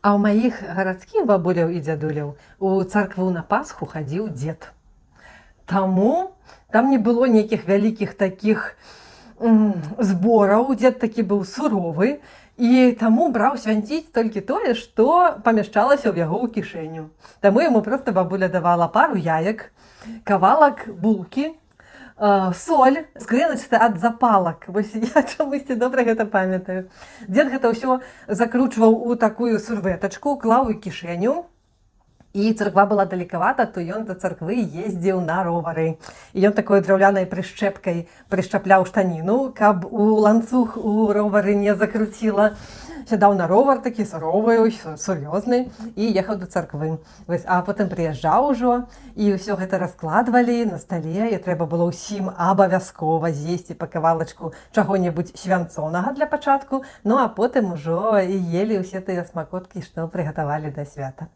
А ў маіх гарадскіх бабуляў і дзядуляў у царкву на Пасху хадзіў дзед. Таму там не было нейкіх вялікіх такіх збораў. Дзед такі быў суровы, і таму браў свянціць толькі тое, што памяшчалася ў яго ў кішэню. Таму яму проста бабуля давала пару яек, кавалак булкі, соль, скрыначка ад запалак. Вось я чамусьці добра гэта памятаю. Дзед гэта ўсё закручваў у такую сурветачку, клаў у кішэню. І царква была далекавата, то ён да царквы ездзіў на ровары. І ён такой драўлянай прышчэпкай прышчапляў штаніну, каб у ланцуг у ровары не закруціла. Сядаў на ровар такі суровы, сур'ёзны і ехаў да царквы. А потым прыязджаў ужо, і ўсё гэта раскладвалі на стале, і трэба было ўсім абавязкова з'есці па кавалачку чаго-небудзь свянцонага для пачатку, ну а потым ужо і елі ўсе тыя смакоткі, што прыгатавалі да свята.